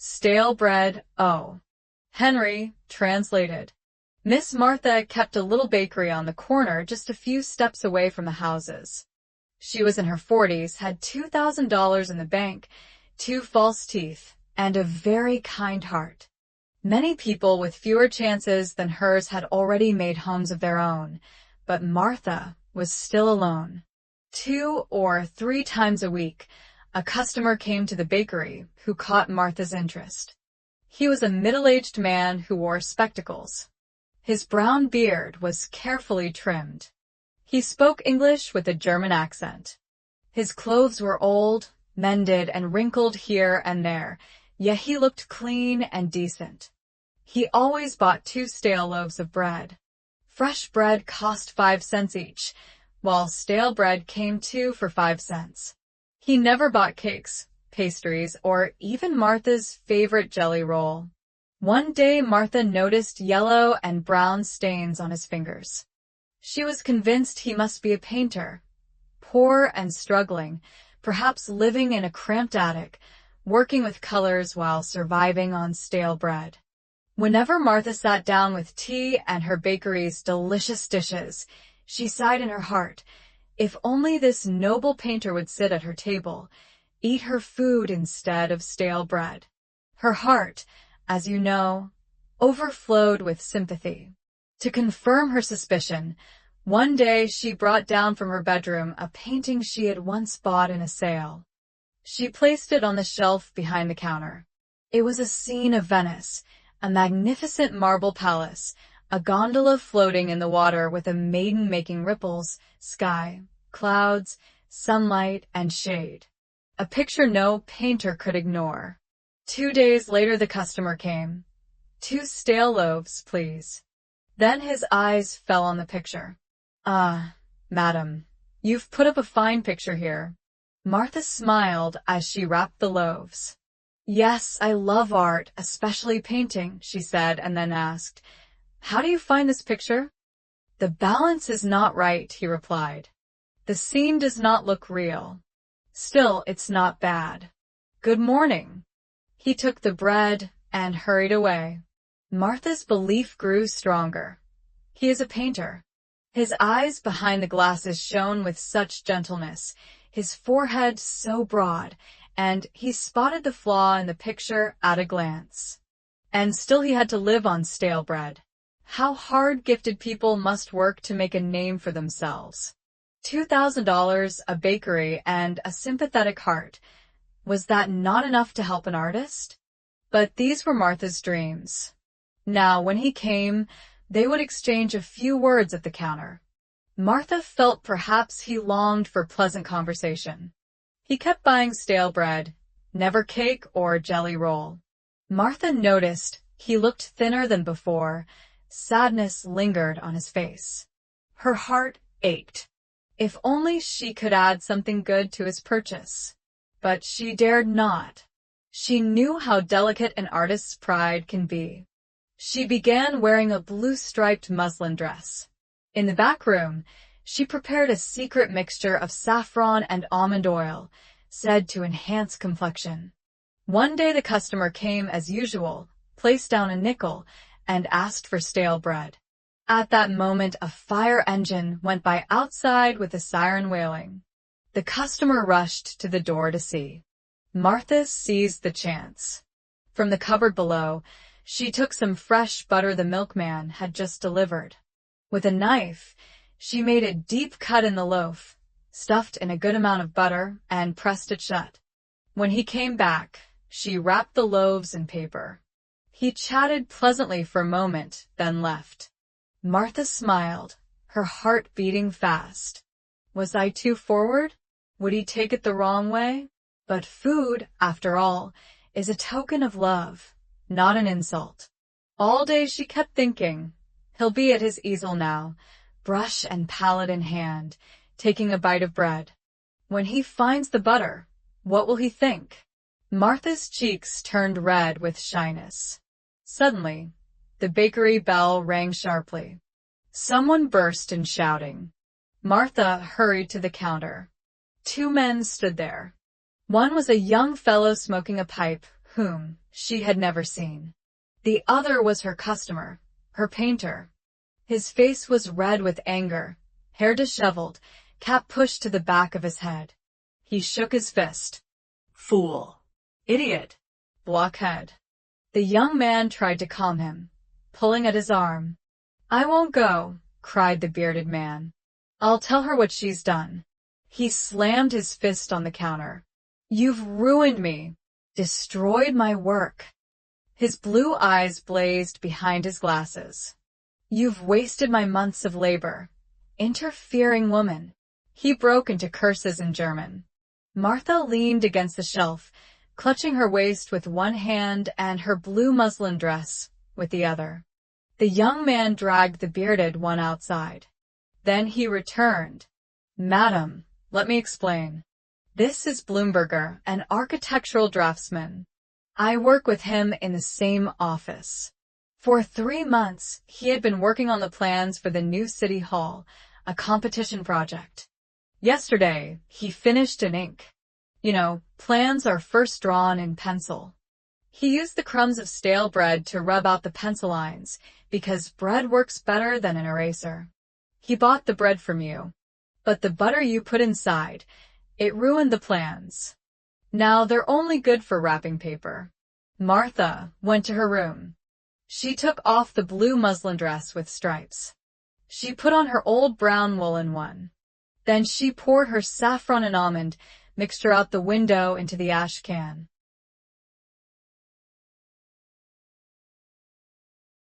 Stale bread, oh. Henry, translated. Miss Martha kept a little bakery on the corner just a few steps away from the houses. She was in her 40s, had $2,000 in the bank, 2 false teeth, and a very kind heart. Many people with fewer chances than hers had already made homes of their own, but Martha was still alone. 2 or 3 times a week, a customer came to the bakery who caught Martha's interest. He was a middle-aged man who wore spectacles. His brown beard was carefully trimmed. He spoke English with a German accent. His clothes were old, mended, and wrinkled here and there, yet he looked clean and decent. He always bought 2 stale loaves of bread. Fresh bread cost 5 cents each, while stale bread came 2 for 5 cents. He never bought cakes, pastries, or even Martha's favorite jelly roll. One day Martha noticed yellow and brown stains on his fingers. She was convinced he must be a painter, poor and struggling, perhaps living in a cramped attic, working with colors while surviving on stale bread. Whenever Martha sat down with tea and her bakery's delicious dishes, she sighed in her heart, if only this noble painter would sit at her table, eat her food instead of stale bread. Her heart, as you know, overflowed with sympathy. To confirm her suspicion, one day she brought down from her bedroom a painting she had once bought in a sale. She placed it on the shelf behind the counter. It was a scene of Venice, a magnificent marble palace, a gondola floating in the water with a maiden making ripples, sky, clouds, sunlight, and shade. A picture no painter could ignore. 2 days later the customer came. 2 stale loaves, please. Then his eyes fell on the picture. Ah, madam, you've put up a fine picture here. Martha smiled as she wrapped the loaves. Yes, I love art, especially painting, she said, and then asked, how do you find this picture? The balance is not right, he replied. The scene does not look real. Still, it's not bad. Good morning. He took the bread and hurried away. Martha's belief grew stronger. He is a painter. His eyes behind the glasses shone with such gentleness, his forehead so broad, and he spotted the flaw in the picture at a glance. And still he had to live on stale bread. How hard gifted people must work to make a name for themselves. $2,000, a bakery, and a sympathetic heart. Was that not enough to help an artist? But these were Martha's dreams. Now, when he came, they would exchange a few words at the counter. Martha felt perhaps he longed for pleasant conversation. He kept buying stale bread, never cake or jelly roll. Martha noticed he looked thinner than before. Sadness lingered on his face. Her heart ached. If only she could add something good to his purchase. But she dared not. She knew how delicate an artist's pride can be. She began wearing a blue-striped muslin dress. In the back room, she prepared a secret mixture of saffron and almond oil, said to enhance complexion. One day the customer came as usual, placed down a nickel, and asked for stale bread. At that moment, a fire engine went by outside with a siren wailing. The customer rushed to the door to see. Martha seized the chance. From the cupboard below, she took some fresh butter the milkman had just delivered. With a knife, she made a deep cut in the loaf, stuffed in a good amount of butter, and pressed it shut. When he came back, she wrapped the loaves in paper. He chatted pleasantly for a moment, then left. Martha smiled, her heart beating fast. Was I too forward? Would he take it the wrong way? But food, after all, is a token of love, not an insult. All day she kept thinking, he'll be at his easel now, brush and palette in hand, taking a bite of bread. When he finds the butter, what will he think? Martha's cheeks turned red with shyness. Suddenly, the bakery bell rang sharply. Someone burst in shouting. Martha hurried to the counter. 2 men stood there. One was a young fellow smoking a pipe, whom, she had never seen. The other was her customer, her painter. His face was red with anger, hair disheveled, cap pushed to the back of his head. He shook his fist. "Fool! Idiot! Blockhead!" The young man tried to calm him, pulling at his arm. "I won't go," cried the bearded man. "I'll tell her what she's done." He slammed his fist on the counter. "You've ruined me, destroyed my work." His blue eyes blazed behind his glasses. "You've wasted my months of labor. Interfering woman." He broke into curses in German. Martha leaned against the shelf, clutching her waist with one hand and her blue muslin dress with the other. The young man dragged the bearded one outside. Then he returned. "Madam, let me explain. This is Bloomberger, an architectural draftsman. I work with him in the same office." For 3 months, he had been working on the plans for the new city hall, a competition project. Yesterday, he finished in ink. Plans are first drawn in pencil. He used the crumbs of stale bread to rub out the pencil lines, because bread works better than an eraser. He bought the bread from you, but the butter you put inside, it ruined the plans. Now they're only good for wrapping paper. Martha went to her room. She took off the blue muslin dress with stripes. She put on her old brown woolen one. Then she poured her saffron and almond mixture out the window into the ash can.